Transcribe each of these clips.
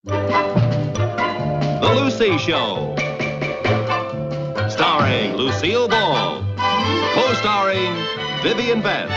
The Lucy Show. Starring Lucille Ball. Co-starring Vivian Vance.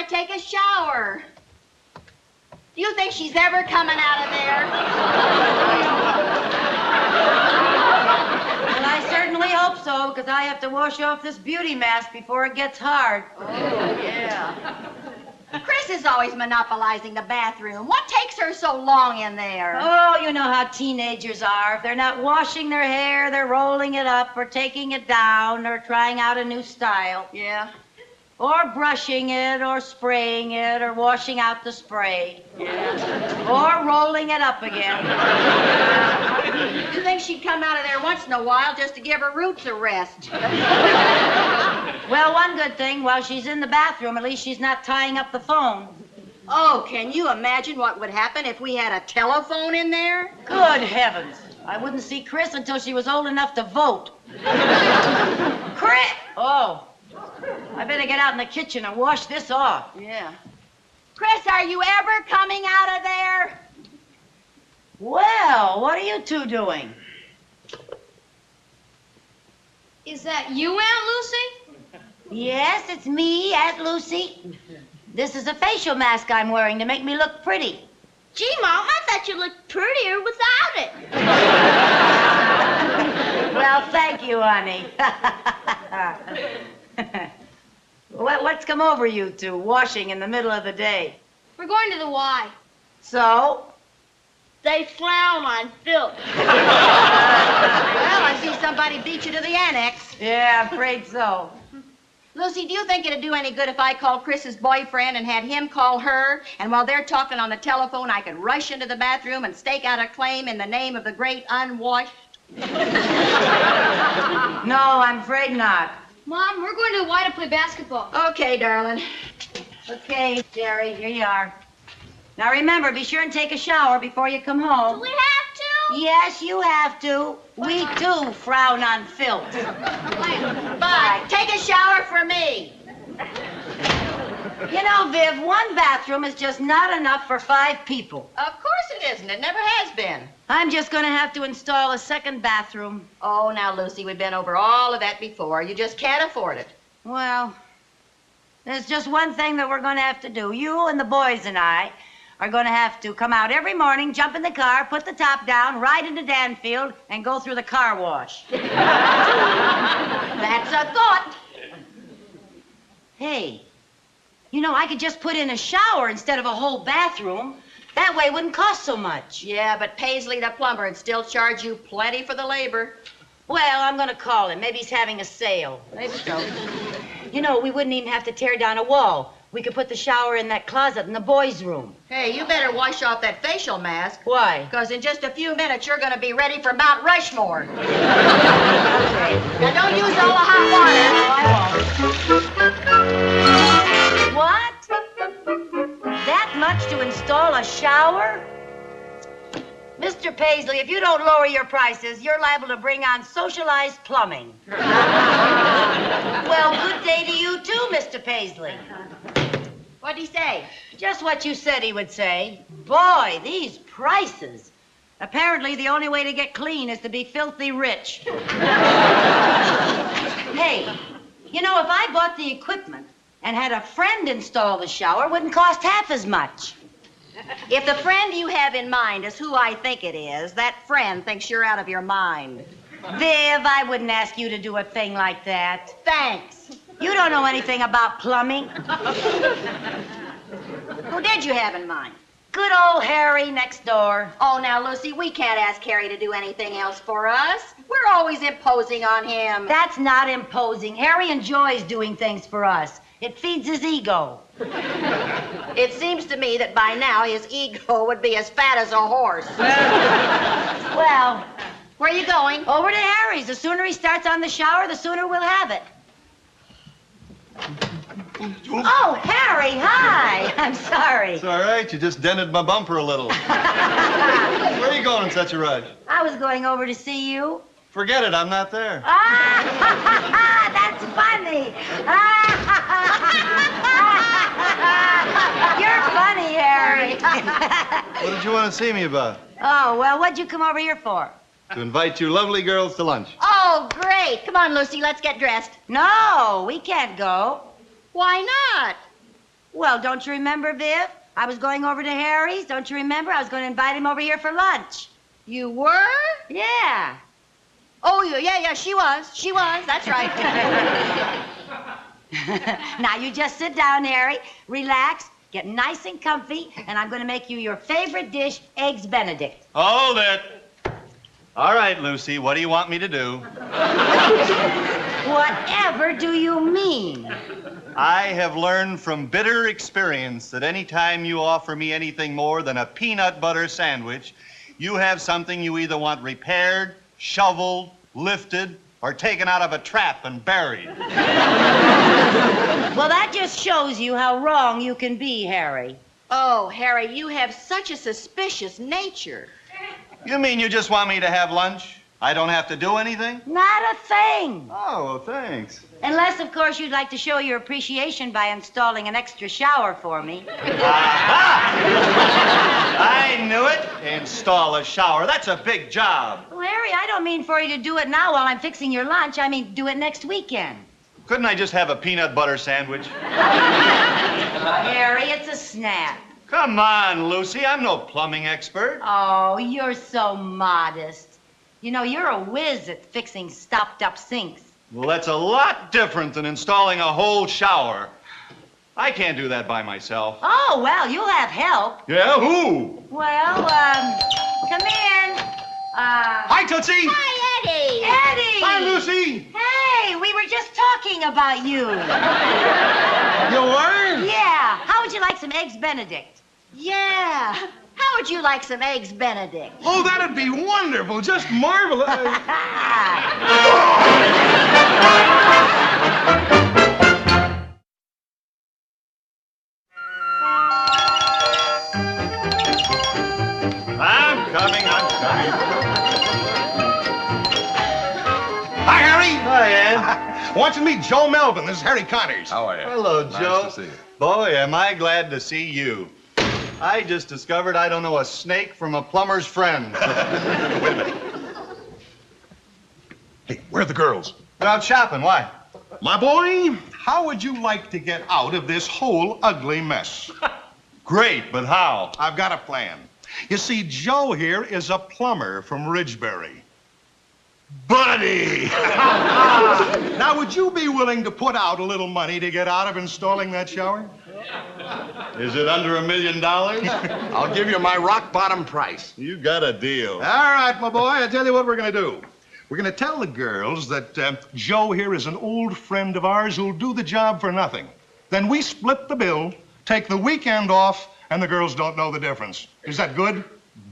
Take a shower. Do you think she's ever coming out of there? Well, I certainly hope so, because I have to wash off this beauty mask before it gets hard. Oh, yeah. Chris is always monopolizing the bathroom. What takes her so long in there? Oh, you know how teenagers are. If they're not washing their hair, they're rolling it up or taking it down or trying out a new style. Yeah. Or brushing it, or spraying it, or washing out the spray. Yeah. Or rolling it up again. You think she'd come out of there once in a while just to give her roots a rest? Well, one good thing, while she's in the bathroom, at least she's not tying up the phone. Oh, can you imagine what would happen if we had a telephone in there? Good heavens. I wouldn't see Chris until she was old enough to vote. Chris! Oh. I better get out in the kitchen and wash this off. Yeah. Chris, are you ever coming out of there? Well, what are you two doing? Is that you, Aunt Lucy? Yes, it's me, Aunt Lucy. This is a facial mask I'm wearing to make me look pretty. Gee, Mom, I thought you looked prettier without it. Well, thank you, honey. What's come over you two, washing in the middle of the day? We're going to the Y. So? They frown on filth. Well, I see somebody beat you to the annex. Yeah, I'm afraid so. Lucy, do you think it'd do any good if I called Chris's boyfriend and had him call her, and while they're talking on the telephone, I could rush into the bathroom and stake out a claim in the name of the great unwashed? No, I'm afraid not. Mom, we're going to the Y to play basketball. Okay, darling. Okay, Jerry, here you are. Now remember, be sure and take a shower before you come home. Do we have to? Yes, you have to. We too frown on filth. Bye. Take a shower for me. You know, Viv, one bathroom is just not enough for 5 people. Of course it isn't. It never has been. I'm just going to have to install a second bathroom. Oh, now, Lucy, we've been over all of that before. You just can't afford it. Well, there's just one thing that we're going to have to do. You and the boys and I are going to have to come out every morning, jump in the car, put the top down, ride into Danfield, and go through the car wash. That's a thought. Hey, you know, I could just put in a shower instead of a whole bathroom. That way it wouldn't cost so much. Yeah, but Paisley, the plumber, would still charge you plenty for the labor. Well, I'm going to call him. Maybe he's having a sale. Maybe so. You know, we wouldn't even have to tear down a wall. We could put the shower in that closet in the boys' room. Hey, you better wash off that facial mask. Why? Because in just a few minutes, you're going to be ready for Mount Rushmore. Now, don't use all the hot water. No, I won't. What? That much to install a shower? Mr. Paisley, if you don't lower your prices, you're liable to bring on socialized plumbing. Well, good day to you too, Mr. Paisley. What'd he say? Just what you said he would say. Boy, these prices. Apparently, the only way to get clean is to be filthy rich. Hey, you know, if I bought the equipment and had a friend install the shower, it wouldn't cost half as much. If the friend you have in mind is who I think it is, that friend thinks you're out of your mind. Viv, I wouldn't ask you to do a thing like that. Thanks. You don't know anything about plumbing. Who did you have in mind? Good old Harry next door. Oh, now, Lucy, we can't ask Harry to do anything else for us. We're always imposing on him. That's not imposing. Harry enjoys doing things for us. It feeds his ego. It seems to me that by now his ego would be as fat as a horse. Well, Where are you going? over to Harry's. The sooner he starts on the shower, the sooner we'll have it. Oh, Harry, hi. I'm sorry. It's all right. You just dented my bumper a little. Where are you going in such a rush? I was going over to see you. Forget it. I'm not there. Ah, that's funny. You're funny, Harry. What did you want to see me about? Oh, well, what'd you come over here for? To invite you lovely girls to lunch. Oh, great. Come on, Lucy, let's get dressed. No, we can't go. Why not? Well, don't you remember, Viv? I was going over to Harry's. Don't you remember? I was going to invite him over here for lunch. You were? Yeah. Oh, yeah, she was. She was. That's right. Now, you just sit down, Harry, relax, get nice and comfy, and I'm going to make you your favorite dish, Eggs Benedict. Hold it. All right, Lucy, what do you want me to do? Whatever do you mean? I have learned from bitter experience that any time you offer me anything more than a peanut butter sandwich, you have something you either want repaired, shoveled, lifted, or taken out of a trap and buried. Well, that just shows you how wrong you can be, Harry. Oh, Harry, you have such a suspicious nature. You mean you just want me to have lunch? I don't have to do anything? Not a thing. Oh, thanks. Unless, of course, you'd like to show your appreciation by installing an extra shower for me. Aha! I knew it. Install a shower. That's a big job. Well, Harry, I don't mean for you to do it now while I'm fixing your lunch. I mean, do it next weekend. Couldn't I just have a peanut butter sandwich? Harry, it's a snap. Come on, Lucy. I'm no plumbing expert. Oh, you're so modest. You know, you're a whiz at fixing stopped-up sinks. Well, that's a lot different than installing a whole shower. I can't do that by myself. Oh, well, you'll have help. Yeah, who? Well, come in. Hi, Tootsie. Hi, Eddie. Eddie! Hi, Lucy. Hey, we were just talking about you. You were? Yeah. How would you like some Eggs Benedict? Yeah. How would you like some Eggs Benedict? Oh, that'd be wonderful. Just marvelous. I'm coming. Hi, Harry. Hi, Ed. Want you to meet Joe Melvin. This is Harry Connors. How are you? Hello, Nice Joe. to see you. Boy, am I glad to see you. I just discovered I don't know a snake from a plumber's friend. Wait a minute. Hey, where are the girls? They're out shopping. Why? My boy, how would you like to get out of this whole ugly mess? Great, but how? I've got a plan. You see, Joe here is a plumber from Ridgebury. Buddy! Now, would you be willing to put out a little money to get out of installing that shower? Is it under $1 million? I'll give you my rock bottom price. You got a deal. All right, my boy, I tell you what we're going to do. We're going to tell the girls that Joe here is an old friend of ours who'll do the job for nothing. Then we split the bill, take the weekend off, and the girls don't know the difference. Is that good?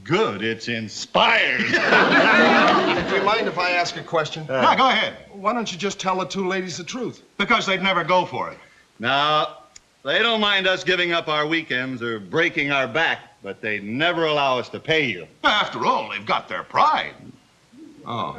Good. It's inspired. Do you mind if I ask a question? No, go ahead. Why don't you just tell the two ladies the truth? Because they'd never go for it. Now, they don't mind us giving up our weekends or breaking our back, but they never allow us to pay you. After all, they've got their pride. Oh.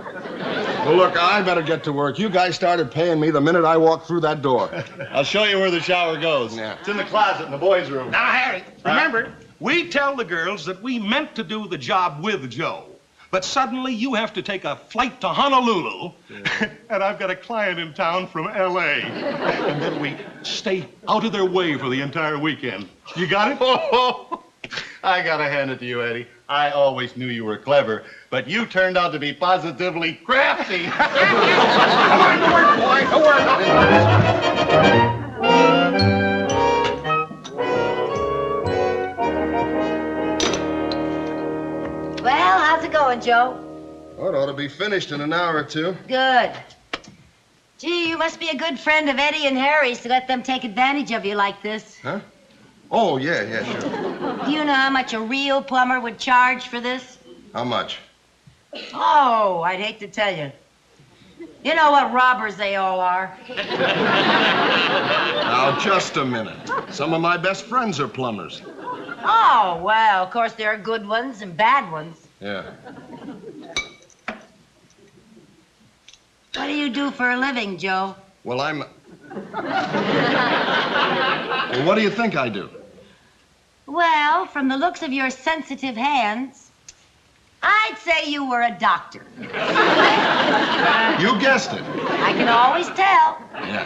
Well, look, I better get to work. You guys started paying me the minute I walked through that door. I'll show you where the shower goes. Yeah. It's in the closet in the boys' room. Now, Harry, remember, we tell the girls that we meant to do the job with Joe. But suddenly you have to take a flight to Honolulu, and I've got a client in town from L.A. And then we stay out of their way for the entire weekend. You got it? Oh, I gotta hand it to you, Eddie. I always knew you were clever, but you turned out to be positively crafty. Come on to work, boy. To work. Joe? Oh, it ought to be finished in an hour or two. Good. Gee, you must be a good friend of Eddie and Harry's to let them take advantage of you like this. Huh? Oh, yeah, sure. Do you know how much a real plumber would charge for this? How much? Oh, I'd hate to tell you. You know what robbers they all are. Now, just a minute. Some of my best friends are plumbers. Oh, well, of course there are good ones and bad ones. Yeah. What do you do for a living, Joe? Well, Well, what do you think I do? Well, from the looks of your sensitive hands, I'd say you were a doctor. You guessed it. I can always tell. Yeah.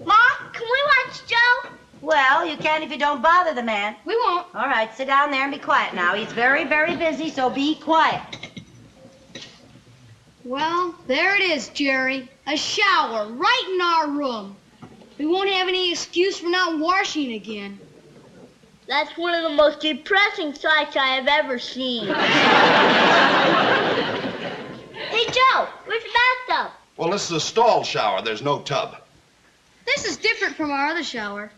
Mom, can we watch Joe? Well, you can if you don't bother the man. We won't. All right, sit down there and be quiet now. He's very, very busy, so be quiet. Well, there it is, Jerry. A shower right in our room. We won't have any excuse for not washing again. That's one of the most depressing sights I have ever seen. Hey, Joe, where's the bathtub? Well, this is a stall shower. There's no tub. This is different from our other shower.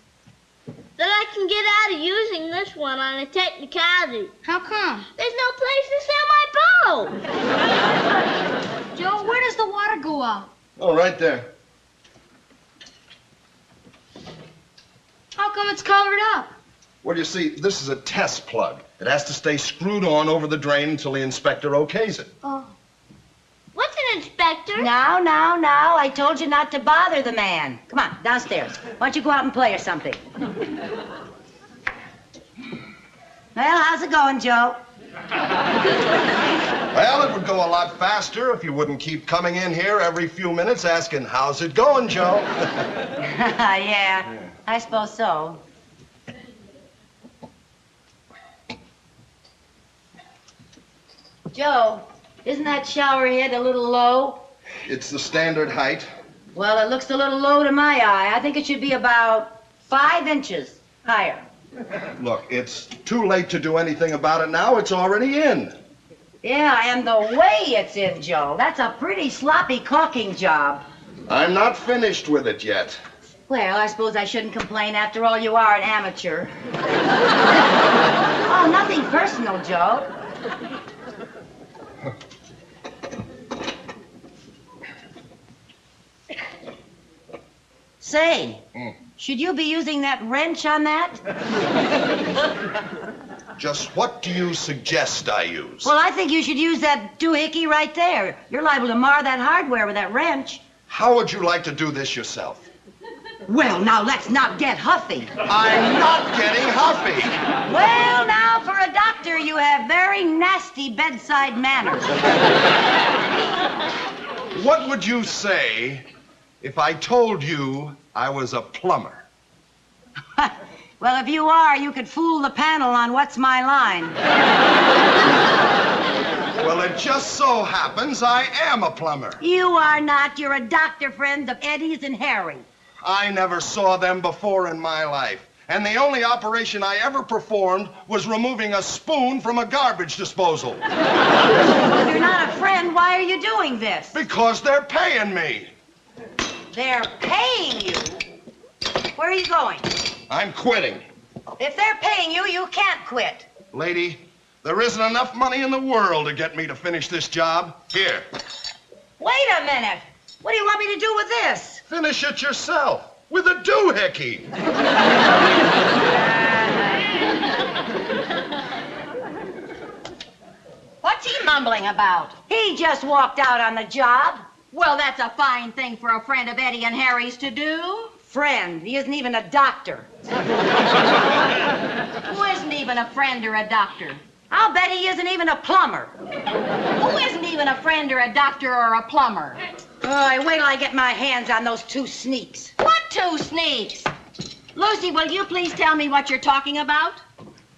Then I can get out of using this one on a technicality. How come? There's no place to sell my boat. Joe, where does the water go out? Oh, right there. How come it's covered up? Well, you see, this is a test plug. It has to stay screwed on over the drain until the inspector okays it. Oh. What's an inspector? Now. I told you not to bother the man. Come on, downstairs. Why don't you go out and play or something? Well, how's it going, Joe? Well, it would go a lot faster if you wouldn't keep coming in here every few minutes asking, how's it going, Joe? Yeah, I suppose so. Joe, isn't that shower head a little low? It's the standard height. Well, it looks a little low to my eye. I think it should be about 5 inches higher. Look, it's too late to do anything about it now. It's already in. Yeah, and the way it's in, Joe. That's a pretty sloppy caulking job. I'm not finished with it yet. Well, I suppose I shouldn't complain. After all, you are an amateur. Oh, nothing personal, Joe. Say, should you be using that wrench on that? Just what do you suggest I use? Well, I think you should use that doohickey right there. You're liable to mar that hardware with that wrench. How would you like to do this yourself? Well, now, let's not get huffy. I'm not getting huffy. Well, now, for a doctor, you have very nasty bedside manners. What would you say if I told you I was a plumber? Well, if you are, you could fool the panel on What's My Line. Well, it just so happens I am a plumber. You are not. You're a doctor friend of Eddie's and Harry. I never saw them before in my life. And the only operation I ever performed was removing a spoon from a garbage disposal. If you're not a friend, why are you doing this? Because they're paying me. They're paying you? Where are you going? I'm quitting. If they're paying you, you can't quit. Lady, there isn't enough money in the world to get me to finish this job. Here. Wait a minute. What do you want me to do with this? Finish it yourself with a doohickey. What's he mumbling about? He just walked out on the job. Well, that's a fine thing for a friend of Eddie and Harry's to do. Friend. He isn't even a doctor. Who isn't even a friend or a doctor? I'll bet he isn't even a plumber. Who isn't even a friend or a doctor or a plumber? Oh, wait till I get my hands on those 2 sneaks. What 2 sneaks? Lucy, will you please tell me what you're talking about?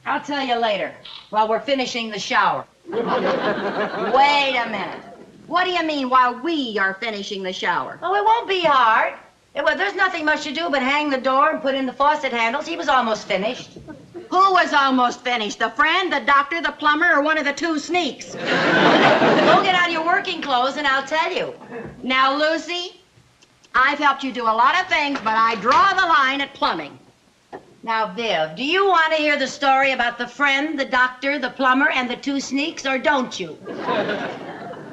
I'll tell you later, while we're finishing the shower. Wait a minute. What do you mean while we are finishing the shower? Oh, it won't be hard. Well, there's nothing much to do but hang the door and put in the faucet handles. He was almost finished. Who was almost finished? The friend, the doctor, the plumber, or one of the two sneaks? Go get on your working clothes and I'll tell you. Now, Lucy, I've helped you do a lot of things, but I draw the line at plumbing. Now, Viv, do you want to hear the story about the friend, the doctor, the plumber, and the two sneaks, or don't you?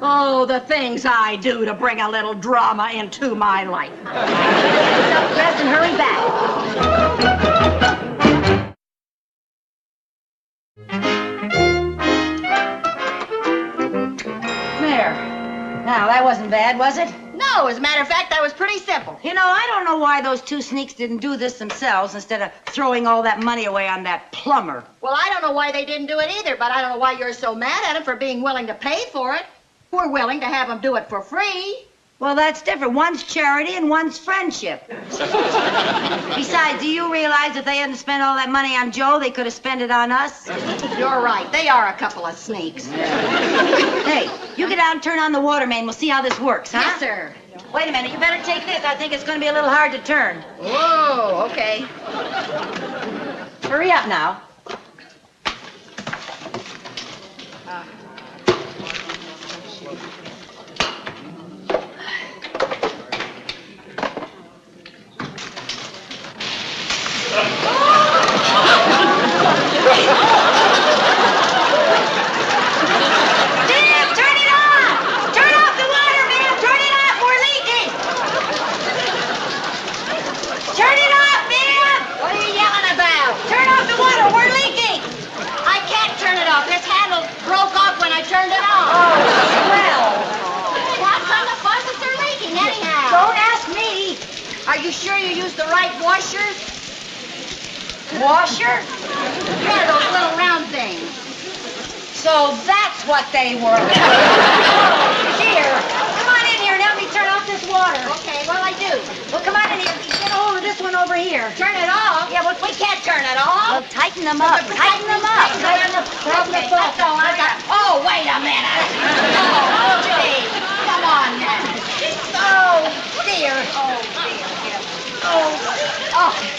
Oh, the things I do to bring a little drama into my life. Get yourself dressed and hurry back. There. Now, that wasn't bad, was it? No, as a matter of fact, that was pretty simple. You know, I don't know why those two sneaks didn't do this themselves instead of throwing all that money away on that plumber. Well, I don't know why they didn't do it either, but I don't know why you're so mad at them for being willing to pay for it. We're willing to have them do it for free. Well, that's different. One's charity and one's friendship. Besides, do you realize if they hadn't spent all that money on Joe, they could have spent it on us? You're right. They are a couple of sneaks. Hey, you get out and turn on the water main. We'll see how this works, huh? Yes, sir. Wait a minute. You better take this. I think it's going to be a little hard to turn. Whoa, okay. Hurry up now. Are you sure you used the right washers? Washer? Yeah, those little round things. So that's what they were. Here, come on in here and help me turn off this water. Okay, what'll I do? Well, come on in here. Get a hold of this one over here. Turn it off? Yeah, well, we can't turn it off. Well, tighten them up. Tighten them up. Okay, let's go. Oh, wait a minute. Oh, gee. Come on now. Oh, dear. Oh, dear. Oh.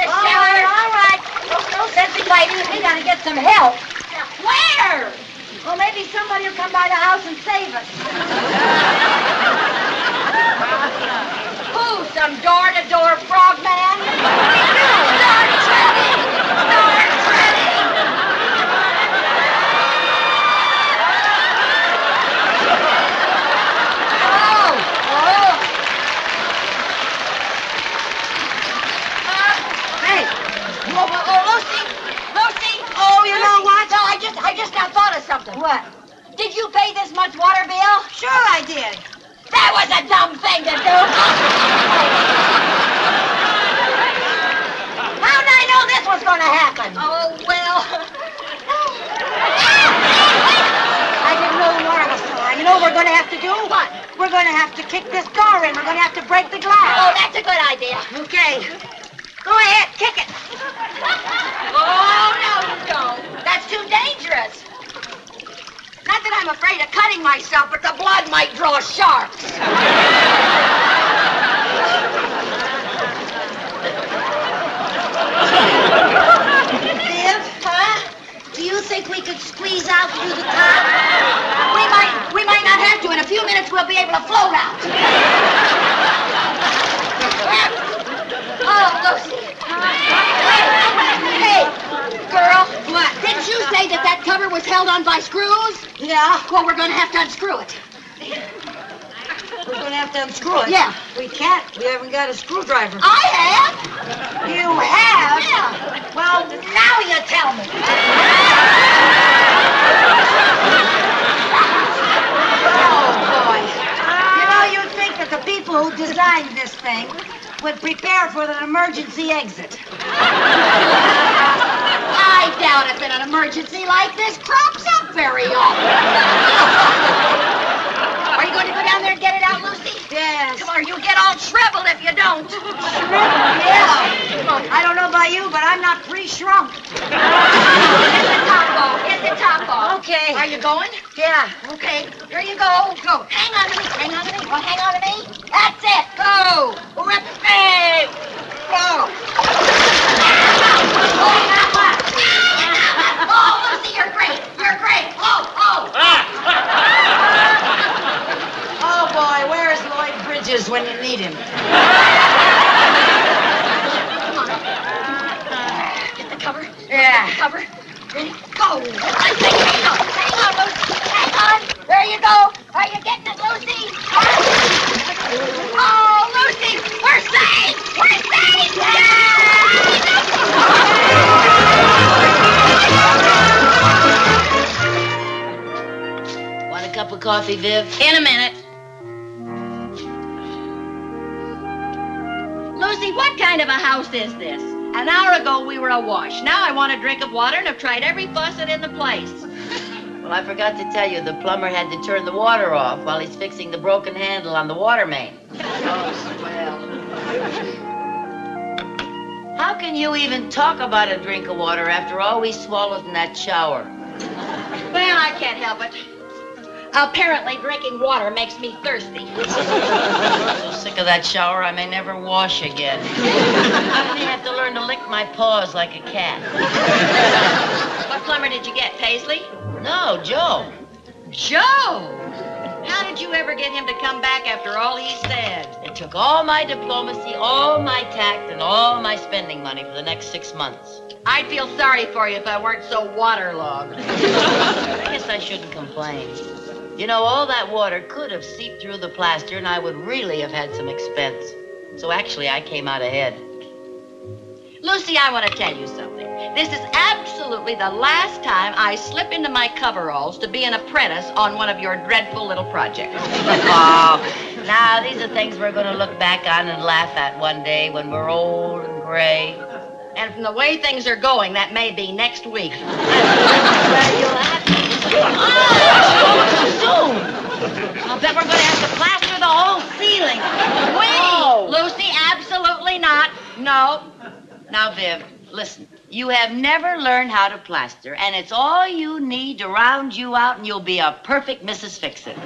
All right. No sense in waiting. We gotta get some help. Well, there! Well, maybe somebody will come by the house and save us. Who? Some door-to-door frogman? Start treading! Start treading! Hey! Lucy! Lucy! Oh, you know what? No, I just now thought of something. What? Did you pay this much water bill? Sure I did. That was a dumb thing to do. How did I know this was going to happen? Oh, well. I didn't know the water was so high. You know what we're going to have to do? What? We're going to have to kick this door in. We're going to have to break the glass. Oh, that's a good idea. Okay. Go ahead, kick it. Oh, no, you don't. That's too dangerous. Not that I'm afraid of cutting myself, but the blood might draw sharks. Viv? Huh? Do you think we could squeeze out through the top? We might not have to. In a few minutes, we'll be able to float out. Oh, Lucy. Hey, girl. What? Didn't you say that cover was held on by screws? Yeah. Well, we're going to have to unscrew it. We're going to have to unscrew it. Yeah. We can't. We haven't got a screwdriver. I have. You have? Yeah. Well, now you tell me. Oh, boy. You know, you'd think that the people who designed this thing would prepare for an emergency exit. I doubt if an emergency like this crops up very often. Are you going to go down there and get it out, Lucy? Yes. Come on, you'll get all shriveled if you don't. Yeah. I don't know about you, but I'm not pre-shrunk. Get the top off. Get the top off. Okay. Are you going? Yeah. Okay. Here you go. Go. Hang on to me. Hang on to me. Well, hang on to me. That's it. Go. Rip. Hey. Go. Oh, Lucy, you're great. You're great. Oh. Oh, boy, where's Lloyd Bridges when you need him? Get the cover. Yeah. Get the cover. Ready? Go. Hang on, Lucy. Hang on. There you go. Are you getting it, Lucy? Oh, Lucy, we're safe. We're safe. Want a cup of coffee, Viv? In a minute. Lucy, what kind of a house is this? An hour ago, we were awash. Now I want a drink of water, and have tried every faucet in the place. Well, I forgot to tell you, the plumber had to turn the water off while he's fixing the broken handle on the water main. Oh, swell. How can you even talk about a drink of water after all we swallowed in that shower? Well, I can't help it. Apparently, drinking water makes me thirsty. I'm so sick of that shower, I may never wash again. I may have to learn to lick my paws like a cat. What plumber did you get, Paisley? No, Joe. Joe! How did you ever get him to come back after all he said? It took all my diplomacy, all my tact, and all my spending money for the next 6 months. I'd feel sorry for you if I weren't so waterlogged. I guess I shouldn't complain. You know, all that water could have seeped through the plaster, and I would really have had some expense. So actually, I came out ahead. Lucy, I want to tell you something. This is absolutely the last time I slip into my coveralls to be an apprentice on one of your dreadful little projects. Oh, now these are things we're going to look back on and laugh at one day when we're old and gray. And from the way things are going, that may be next week. You'll have to. Oh, too soon. I'll bet we're going to have to plaster the whole ceiling. Wait, Oh. Lucy, absolutely not. No. Now, Viv, listen. You have never learned how to plaster, and it's all you need to round you out, and you'll be a perfect Mrs. Fix-It.